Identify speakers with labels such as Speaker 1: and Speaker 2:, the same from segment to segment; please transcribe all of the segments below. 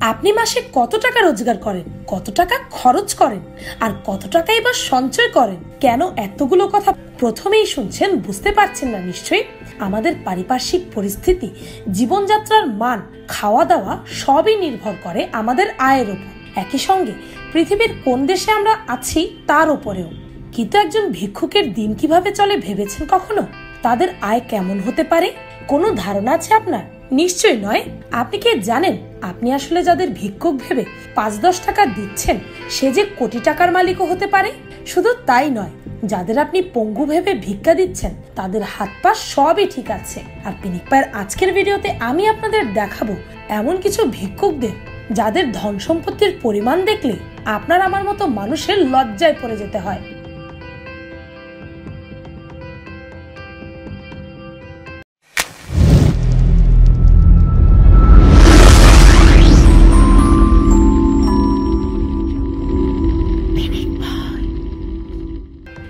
Speaker 1: আপনি মাসে কত টাকা রোজগার করেন, কত টাকা খরচ করেন, আর কত টাকাই বা সঞ্চয় করেন? কেন এতগুলো কথা প্রথমেই শুনছেন বুঝতে পারছেন না নিশ্চয়ই। আমাদের পারিপার্শ্বিক পরিস্থিতি, জীবনযাত্রার মান, খাওয়া দাওয়া সবই নির্ভর করে আমাদের আয়ের উপর। একই সঙ্গে পৃথিবীর কোন দেশে আমরা আছি তার উপরেও। কিন্তু একজন ভিক্ষুকের দিন কিভাবে চলে ভেবেছেন কখনো? তাদের আয় কেমন হতে পারে? কোনো ধারণা আছে আপনার? নিশ্চয় নয়। আপনি কি জানেন আপনি আসলে যাদের ভিক্ষুক ভেবে ৫-১০ টাকা দিচ্ছেন সে যে কোটি টাকার মালিকও হতে পারে? শুধু তাই নয়, যাদের আপনি পঙ্গু ভেবে ভিক্ষা দিচ্ছেন তাদের হাত পা সবই ঠিক আছে। আর পিনিক পায়ের আজকের ভিডিওতে আমি আপনাদের দেখাবো এমন কিছু ভিক্ষুকদের যাদের ধন সম্পত্তির পরিমাণ দেখলে আপনার আমার মতো মানুষের লজ্জায় পড়ে যেতে হয়।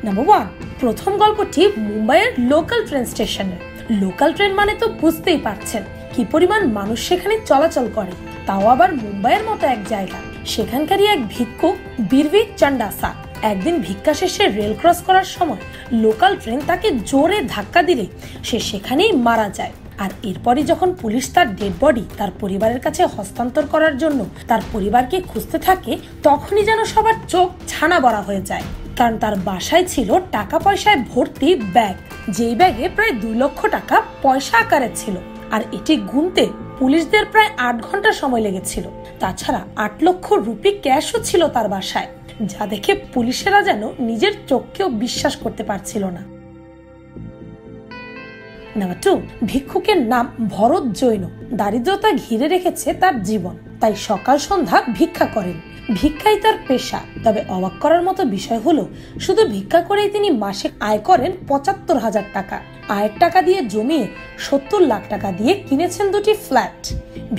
Speaker 1: নাম্বার 1, প্রথম গল্পটি মুম্বাইয়ের লোকাল ট্রেন স্টেশনের। লোকাল ট্রেন মানে তো বুঝতেই পারছেন কি পরিমাণ মানুষ সেখানে চলাচল করে, তাও আবার মুম্বাইয়ের মতো এক জায়গা। সেখানকারই এক ভিক্ষুক বীরভি চন্ডাসা একদিন ভিক্ষা শেষে রেল ক্রস করার সময় লোকাল ট্রেন তাকে জোরে ধাক্কা দিলে সে সেখানেই মারা যায়। আর এরপরই যখন পুলিশ তার ডেড বডি তার পরিবারের কাছে হস্তান্তর করার জন্য তার পরিবারকে খুঁজতে থাকে, তখনই যেন সবার চোখ ছানা বড়া হয়ে যায়। কারণ তার বাসায় ছিল টাকা পয়সায় ভর্তি ব্যাগ, যেই ব্যাগে প্রায় ২ লক্ষ টাকা পয়সা আকারে ছিল। আর এটি গুনতে পুলিশদের প্রায় ৮ ঘন্টা সময় লেগেছিল। তাছাড়া ৮ লক্ষ রুপি ক্যাশও ছিল তার বাসায়, যা দেখে পুলিশেরা যেন নিজের চোখকেও বিশ্বাস করতে পারছিল না। নাম্বার 2, ভিক্ষুকের নাম ভরত জৈন। দারিদ্রতা ঘিরে রেখেছে তার জীবন, তাই সকাল সন্ধ্যা ভিক্ষা করেন। ভিক্ষাই তার পেশা। তবে অবাক করার মতো বিষয় হলো, শুধু ভিক্ষা করেই তিনি মাসে আয় করেন ৭৫,০০০ টাকা। আয়ের টাকা দিয়ে জমিয়ে ৭০ লাখ টাকা দিয়ে কিনেছেন ২টি ফ্ল্যাট।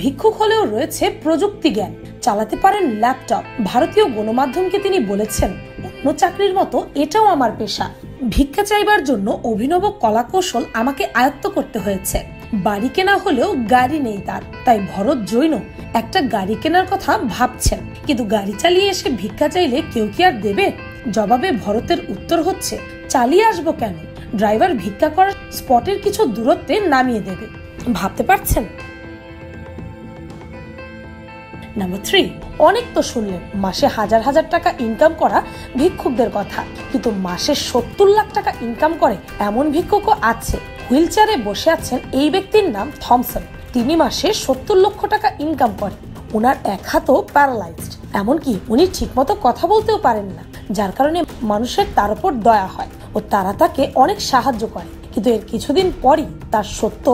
Speaker 1: ভিক্ষুক হলেও রয়েছে প্রযুক্তি জ্ঞান, চালাতে পারেন ল্যাপটপ। ভারতীয় গণমাধ্যমকে তিনি বলেছেন, অন্য চাকরির মতো এটাও আমার পেশা। ভিক্ষা চাইবার জন্য অভিনব কলা কৌশল আমাকে আয়ত্ত করতে হয়েছে। বাড়ি কেনা হলেও গাড়ি নেই তার, তাই ভরত জৈন একটা গাড়ি কেনার কথা ভাবছেন। কিন্তু গাড়ি চালিয়ে এসে ভিক্ষা চাইলে কেউ কি আর দেবে? জবাবে ভরতের উত্তর হচ্ছে, চালিয়ে আসবো কেন, ড্রাইভার ভিক্ষা করার স্পটের কিছু দূরত্বে নামিয়ে দেবে। ভাবতে পারছেন? নাম্বার 3, অনেক তো শুনলেন মাসে হাজার হাজার টাকা ইনকাম করা ভিক্ষুকদের কথা, কিন্তু মাসে ৭০ লাখ টাকা ইনকাম করে এমন ভিক্ষুকও আছে। হুইল চেয়ারে বসে আছেন এই ব্যক্তির নাম থমসন। তিনি মাসে ৭০ লক্ষ টাকা ইনকাম করেন। ওনার এক হাতও প্যারালাইজড, এমনকি উনি ঠিকমতো কথা বলতেও পারেন না, যার কারণে মানুষের তার উপর দয়া হয় ও তারা তাকে অনেক সাহায্য করে। কিন্তু এর কিছুদিন পরই তার সত্য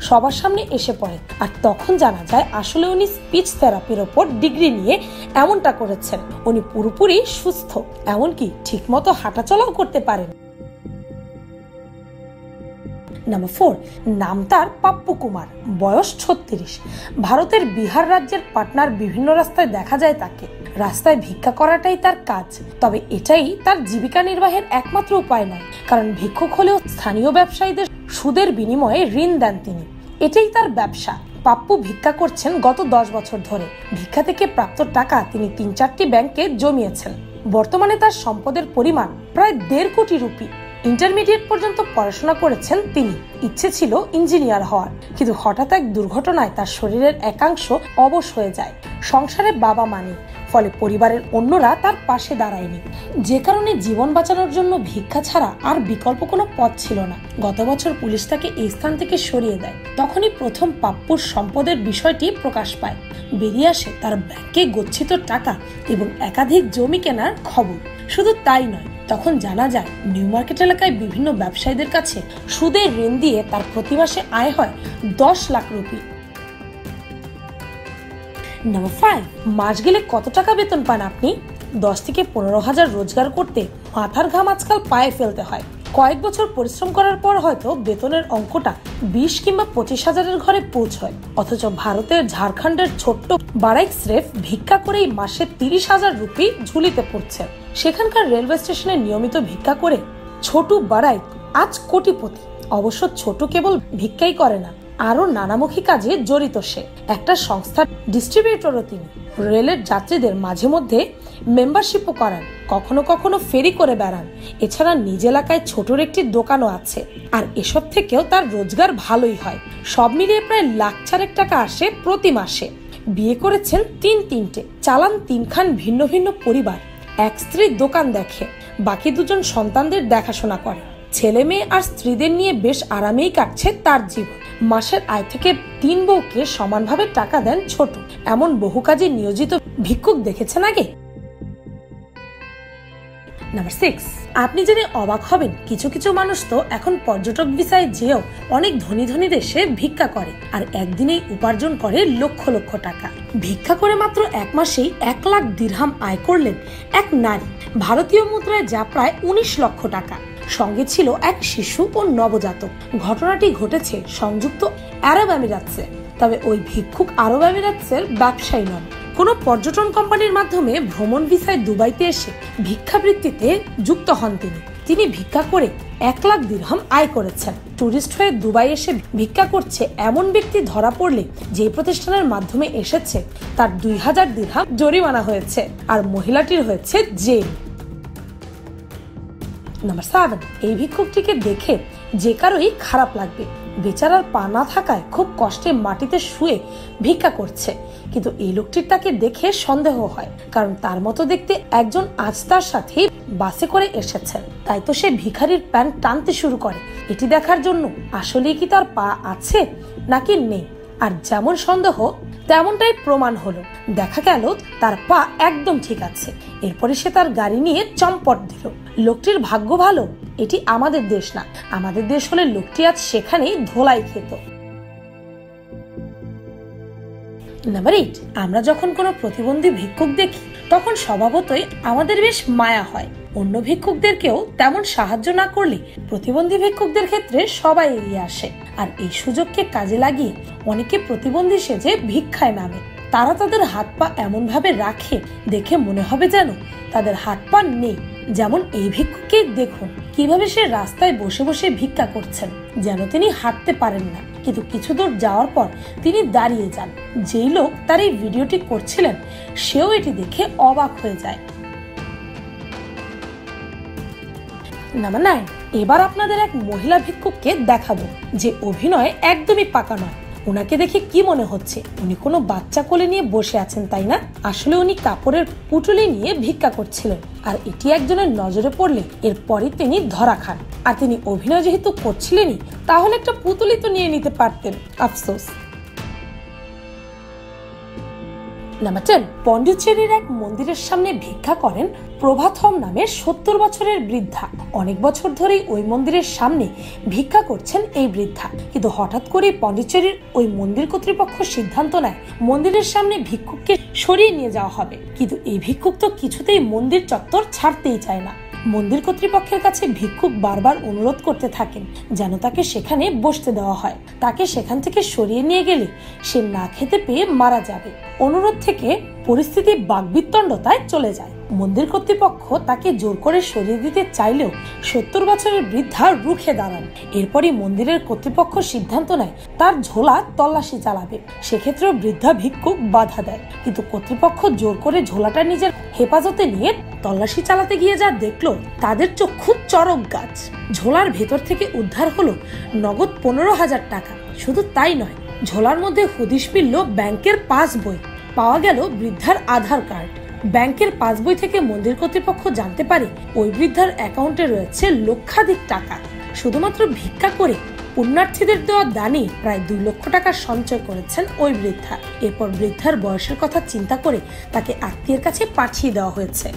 Speaker 1: সবার সামনে এসে পড়ে, আর তখন জানা যায় আসলে উনি স্পিচ থেরাপির ওপর ডিগ্রি নিয়ে এমনটা করেছেন। উনি পুরোপুরি সুস্থ, এমনকি ঠিকমতো হাঁটাচলাও করতে পারেন। নাম্বার 4, নাম তার পাপ্পু কুমার, বয়স ৩৬। ভারতের বিহার রাজ্যের পাটনার বিভিন্ন রাস্তায় দেখা যায় তাকে। রাস্তায় ভিক্ষা করাটাই তার কাজ, তবে এটাই তার জীবিকা নির্বাহের একমাত্র উপায় নয়, কারণ ভিক্ষুক হলেও স্থানীয় ব্যবসায়ীদের সুদের বিনিময়ে ঋণ দেন তিনি। এটাই তার ব্যবসা। পাপ্পু ভিক্ষা করছেন গত ১০ বছর ধরে। ভিক্ষা থেকে প্রাপ্ত টাকা তিনি ৩-৪টি ব্যাংকে জমিয়েছেন। বর্তমানে তার সম্পদের পরিমাণ প্রায় ১.৫ কোটি রুপি। ইন্টারমিডিয়েট পর্যন্ত পড়াশোনা করেছেন তিনি। ইচ্ছে ছিল ইঞ্জিনিয়ার হওয়ার, কিন্তু হঠাৎ এক দুর্ঘটনায় তার শরীরের একাংশ অবশ হয়ে যায়। সংসারে বাবা মা নেই, ফলে পরিবারের অন্যরা তার পাশে দাঁড়ায়নি, যে কারণে জীবন বাঁচানোর জন্য ভিক্ষা ছাড়া আর বিকল্প কোনো পথ ছিল না। গত বছর পুলিশ তাকে এই স্থান থেকে সরিয়ে দেয়। তখনই প্রথম পাপ্পুর সম্পদের বিষয়টি প্রকাশ পায়। বেরিয়ে আসে তার ব্যাংকে গচ্ছিত টাকা এবং একাধিক জমি কেনার খবর। শুধু তাই নয়, তখন জানা যায় নিউ মার্কেট এলাকায় বিভিন্ন ব্যবসায়ীদের কাছে সুদে ঋণ দিয়ে তার প্রতি মাসে আয় হয় ১০ লাখ রুপি। নাম্বার 5, মাস গেলে কত টাকা বেতন পান আপনি? ১০ থেকে ১৫,০০০ রোজগার করতে মাথার ঘাম আজকাল পায়ে ফেলতে হয়। কয়েক বছর পরিশ্রম করার পর হয়তো বেতনের অঙ্কটা ২০ কিংবা ২৫,০০০-এর ঘরে পৌঁছয়। অথচ ভারতের ঝাড়খণ্ডের ছোট্ট বারাইক স্রেফ ভিক্ষা করেই মাসে ৩০,০০০ রুপি ঝুলিতে পড়ছে। সেখানকার রেলওয়ে স্টেশনে নিয়মিত ভিক্ষা করে ছোটু বারাইক আজ কোটিপতি। অবশ্য ছোট কেবল ভিক্ষাই করে না, আরো নানামুখী কাজে জড়িত সে। একটা সংস্থার ডিস্ট্রিবিউটরও তিনি। রেলের যাত্রীদের মাঝে মধ্যে মেম্বারশিপও করান, কখনো কখনো ফেরি করে বেড়ান। এছাড়া নিজ এলাকায় ছোটর একটি দোকানও আছে, আর এসব থেকেও তার রোজগার ভালোই হয়। সব মিলিয়ে প্রায় $1,00,000 আসে প্রতি মাসে। বিয়ে করেছেন তিনটে, চালান 3খান ভিন্ন ভিন্ন পরিবার, এক স্ত্রীর দোকান দেখে, বাকি 2জন সন্তানদের দেখাশোনা করে। ছেলে মেয়ে আর স্ত্রীদের নিয়ে বেশ আরামেই কাটছে তার জীবন। মাসের আয় থেকে 3 বউকে সমানভাবে টাকা দেন ছোট। এমন বহু কাজে নিয়োজিত ভিক্ষুক দেখেছেন আগে? নাম্বার 6, আপনি জেনে অবাক হবেন, কিছু কিছু মানুষ তো এখন পর্যটক ভিসায় যেও অনেক ধনী ধনী দেশে ভিক্ষা করে, আর একদিনেই উপার্জন করে লক্ষ লক্ষ টাকা। ভিক্ষা করে মাত্র 1 মাসেই 1,00,000 দিরহাম আয় করলেন এক নারী। ভারতীয় মুদ্রায় যা প্রায় 19 লক্ষ টাকা। সঙ্গে ছিল এক শিশু ও নবজাতক। ঘটনাটি ঘটেছে সংযুক্ত আরব আমিরাতসে। তবে ওই ভিক্ষুক আরব আমিরাতসের ব্যবসায়ী নন। কোনো পর্যটন কোম্পানির মাধ্যমে ভ্রমণ ভিসায় দুবাইতে এসে ভিক্ষাবৃত্তিতে যুক্ত হন তিনি ভিক্ষা করে 1,00,000 দিরহাম আয় করেছেন। টুরিস্ট হয়ে দুবাই এসে ভিক্ষা করছে এমন ব্যক্তি ধরা পড়লে যে প্রতিষ্ঠানের মাধ্যমে এসেছে তার 2,000 দিরহাম জরিমানা হয়েছে, আর মহিলাটির হয়েছে জেল। নাম্বার 7, এই ভিক্ষুকটিকে দেখে যে কারোই খারাপ লাগবে। বেচারার পা না থাকায় খুব কষ্টে মাটিতে শুয়ে ভিক্ষা করছে, কিন্তু এই লোকটির তাকে দেখে সন্দেহ হয়, কারণ তার মতো দেখতে একজন আজ তার সাথে বাসে করে এসেছেন। তাই তো সে ভিখারির প্যান্ট টানতে শুরু করে, এটি দেখার জন্য আসলেই কি তার পা আছে নাকি নেই। আর যেমন সন্দেহ তেমনটাই প্রমাণ হলো। দেখা গেল তার পা একদম ঠিক আছে। এরপরে সে তার গাড়ি নিয়ে চম্পট দিল। লোকটির ভাগ্য ভালো, এটি আমাদের দেশ না। আমাদের দেশ হলে লোকটি আজ সেখানেই ধোলাই খেত। নাম্বার 8, আমরা যখন কোনো প্রতিবন্ধী ভিক্ষুক দেখি তখন স্বভাবতই আমাদের বেশ মায়া হয়। অন্য ভিক্ষুকদেরকেও তেমন সাহায্য না করলে প্রতিবন্ধী ভিক্ষুকদের ক্ষেত্রে সবাই এগিয়ে আসে, আর এই সুযোগকে কাজে লাগিয়ে অনেকে প্রতিবন্ধী সেজে ভিক্ষায় নামে। তারা তাদের হাত পা এমন ভাবে রাখে দেখে মনে হবে যেন তাদের হাত পা নেই। যেমন এই ভিক্ষুককে দেখুন কিভাবে সে রাস্তায় বসে বসে ভিক্ষা করছেন, যেন তিনি হাঁটতে পারেন না। কিন্তু কিছু দূর যাওয়ার পর তিনি দাঁড়িয়ে যান। যেই লোক তার এই ভিডিওটি করছিলেন সেও এটি দেখে অবাক হয়ে যায়। নাম্বার 9, এবার আপনাদের এক মহিলা ভিক্ষুককে দেখাবো যে অভিনয় একদমই পাকা নয়। ওনাকে দেখে কি মনে হচ্ছে উনি কোনো বাচ্চা কোলে নিয়ে বসে আছেন, তাই না? আসলে উনি কাপড়ের পুটুলি নিয়ে ভিক্ষা করছিলেন, আর এটি একজনের নজরে পড়লে এরপরই তিনি ধরা খান। আর তিনি অভিনয় যেহেতু করছিলেনই, তাহলে একটা পুতুলি তো নিয়ে নিতে পারতেন। আফসোস। নাম্বার 10, পন্ডিচেরির এক মন্দিরের সামনে ভিক্ষা করেন প্রভাথম নামের 70 বছরের বৃদ্ধা। অনেক বছর ধরেই ওই মন্দিরের সামনে ভিক্ষা করছেন এই বৃদ্ধা, কিন্তু হঠাৎ করে পন্ডিচেরির ওই মন্দির কর্তৃপক্ষ সিদ্ধান্ত নেয় মন্দিরের সামনে ভিক্ষুককে সরিয়ে নিয়ে যাওয়া হবে। কিন্তু এই ভিক্ষুক তো কিছুতেই মন্দির চত্বর ছাড়তেই চায় না। মন্দির কর্তৃপক্ষের কাছে ভিক্ষুক বারবার অনুরোধ করতে থাকেন যেন তাকে সেখানে বসতে দেওয়া হয়। তাকে সেখান থেকে সরিয়ে নিয়ে গেলে সে না খেতে পেয়ে মারা যাবে। অনুরোধ থেকে পরিস্থিতি বাকবিতণ্ডতায় চলে যায়। মন্দির কর্তৃপক্ষ তাকে জোর করে সরিয়ে দিতে চাইলেও 70 বছরের বৃদ্ধা রুখে দাঁড়ান। এরপরই মন্দিরের কর্তৃপক্ষ সিদ্ধান্ত নেয় তার ঝোলা তল্লাশি চালাবে। সেক্ষেত্রে বৃদ্ধা ভিক্ষুক বাধা দেয়, কিন্তু কর্তৃপক্ষ জোর করে ঝোলাটা নিজের হেফাজতে নিয়ে তল্লাশি চালাতে গিয়ে যা দেখলো তাদের চক্ষু চরক গাছ। ঝোলার ভেতর থেকে উদ্ধার হলো নগদ 15,000 টাকা। শুধু তাই নয়, ঝোলার মধ্যে হদিশ মিলল ব্যাংকের পাসবই। পাওয়া গেল বৃদ্ধার আধার কার্ড। ব্যাংকের পাসবই থেকে মন্দির কর্তৃপক্ষ জানতে পারে ওই বৃদ্ধার অ্যাকাউন্টে রয়েছে লক্ষাধিক টাকা। শুধুমাত্র ভিক্ষা করে পুণ্যার্থীদের দেওয়া দানে প্রায় 2 লক্ষ টাকা সঞ্চয় করেছেন ওই বৃদ্ধা। এরপর বৃদ্ধার বয়সের কথা চিন্তা করে তাকে আত্মীয়ের কাছে পাঠিয়ে দেওয়া হয়েছে।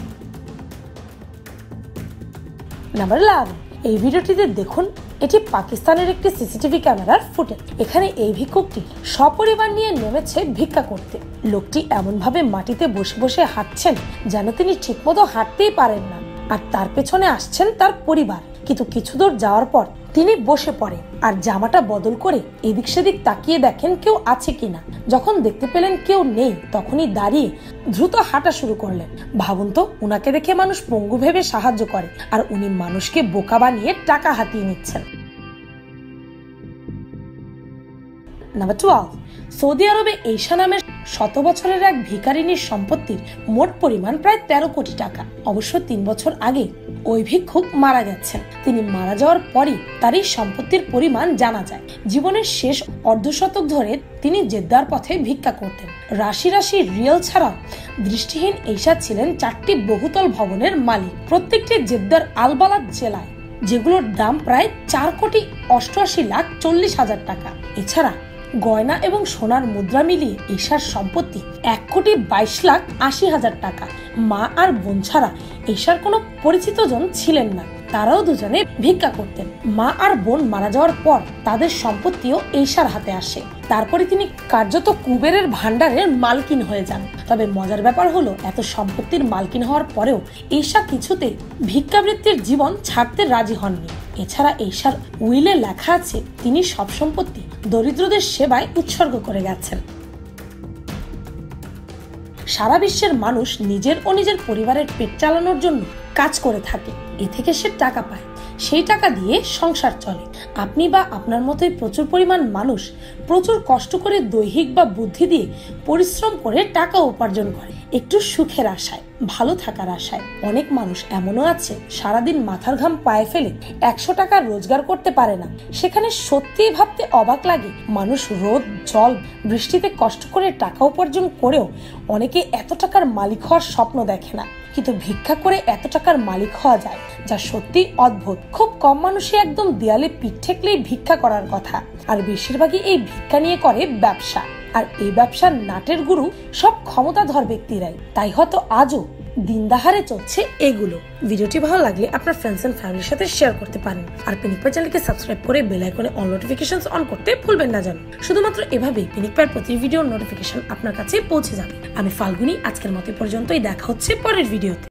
Speaker 1: নাম্বার 11, এই ভিডিওটিতে দেখুন, এটি পাকিস্তানের একটি সিসিটিভি ক্যামেরার ফুটেজ। এখানে এই ভিক্ষুকটি সপরিবার নিয়ে নেমেছে ভিক্ষা করতে। লোকটি এমন ভাবে মাটিতে বসে বসে হাঁটছেন যেন তিনি ঠিকমতো হাঁটতেই পারেন না, আর তার পেছনে আসছেন তার পরিবার। কিন্তু কিছু দূর যাওয়ার পর তিনি বসে পড়ে আর জামাটা বদল করে এদিক সেদিক তাকিয়ে দেখেন কেউ আছে কিনা। যখন দেখতে পেলেন কেউ নেই, তখনই দাঁড়িয়ে দ্রুত হাঁটা শুরু করলেন। ভাবুন তো, উনাকে দেখে মানুষ পঙ্গু ভেবে সাহায্য করে, আর উনি মানুষকে বোকা বানিয়ে টাকা হাতিয়ে নিচ্ছেন। নাম্বার 12, সৌদি আরবে ঈশা নামের 100 বছরের এক ভিখারিনীর সম্পত্তির মোট পরিমাণ প্রায় 13 কোটি টাকা। অবশ্য 3 বছর আগে ওই ভিক্ষুক মারা গেছেন। তিনি মারা যাওয়ার পরই তার এই সম্পত্তির পরিমাণ জানা যায়। জীবনের শেষ অর্ধশতক ধরে তিনি জেদ্দার পথে ভিক্ষা করতেন। রাশি রাশি রিয়েল ছাড়াও দৃষ্টিহীন ঈশা ছিলেন 4টি বহুতল ভবনের মালিক, প্রত্যেকটি জেদ্দার আল-বালাদ জেলায়, যেগুলোর দাম প্রায় 4,88,40,000 টাকা। এছাড়া গয়না এবং সোনার মুদ্রা মিলিয়ে ঈশার সম্পত্তি 1,22,80,000 টাকা। মা আর বোন ছাড়া ঈশার কোনো পরিচিত জন ছিলেন না, তারাও দুজনে ভিক্ষা করতেন। মা আর বোন মারা যাওয়ার পর তাদের সম্পত্তিও ঈশার হাতে আসে। তারপরে তিনি কার্যত কুবেরের ভান্ডারের মালকিন হয়ে যান। তবে মজার ব্যাপার হলো, এত সম্পত্তির মালকিন হওয়ার পরেও ঈশা কিছুতেই ভিক্ষাবৃত্তির জীবন ছাড়তে রাজি হননি। এছাড়া ঈশার উইলে লেখা আছে তিনি সব সম্পত্তি দরিদ্রদের সেবায় উৎসর্গ করে গেছেন। সারা বিশ্বের মানুষ নিজের ও নিজের পরিবারের পেট চালানোর জন্য কাজ করে থাকে। এ থেকে সে টাকা পায়, সেই টাকা দিয়ে সংসার চলে। আপনি বা আপনার মতোই প্রচুর পরিমাণ মানুষ প্রচুর কষ্ট করে দৈহিক বা বুদ্ধি দিয়ে পরিশ্রম করে টাকা উপার্জন করে একটু সুখের আশায়, ভালো থাকার আশায়। অনেক মানুষ এমনও আছে সারাদিন মাথার ঘাম পায়ে ফেলে 100 টাকা রোজগার করতে পারে না। সেখানে সত্যিই ভাবতে অবাক লাগে, মানুষ রোদ জল বৃষ্টিতে কষ্ট করে টাকা উপার্জন করেও অনেকে এত টাকার মালিক হওয়ার স্বপ্ন দেখে না, কিন্তু ভিক্ষা করে এত টাকার মালিক হওয়া যায়, যা সত্যি অদ্ভুত। খুব কম মানুষই একদম দেয়ালে পিঠ ঠেকলেই ভিক্ষা করার কথা, আর বেশিরভাগই এই ভিক্ষা নিয়ে করে ব্যবসা। আর এই ব্যবসার নাটের গুরু সব ক্ষমতাধর ব্যক্তিরাই। তাই হয়তো আজও দিনদাহারে চলছে এগুলো। ভিডিওটি ভালো লাগলে আপনার ফ্রেন্ডস এন্ড ফ্যামিলির সাথে শেয়ার করতে পারেন। আর পিনিক পাই চ্যানেলকে সাবস্ক্রাইব করে বেল আইকনে অল নোটিফিকেশনস অন করতে ভুলবেন না যেন। শুধুমাত্র এভাবেই পিনিক পাইয়ের প্রতি ভিডিওর নোটিফিকেশন আপনার কাছে পৌঁছে যাবে। আমি ফাল্গুনি, আজকের মতো পর্যন্তই। দেখা হচ্ছে পরের ভিডিওতে।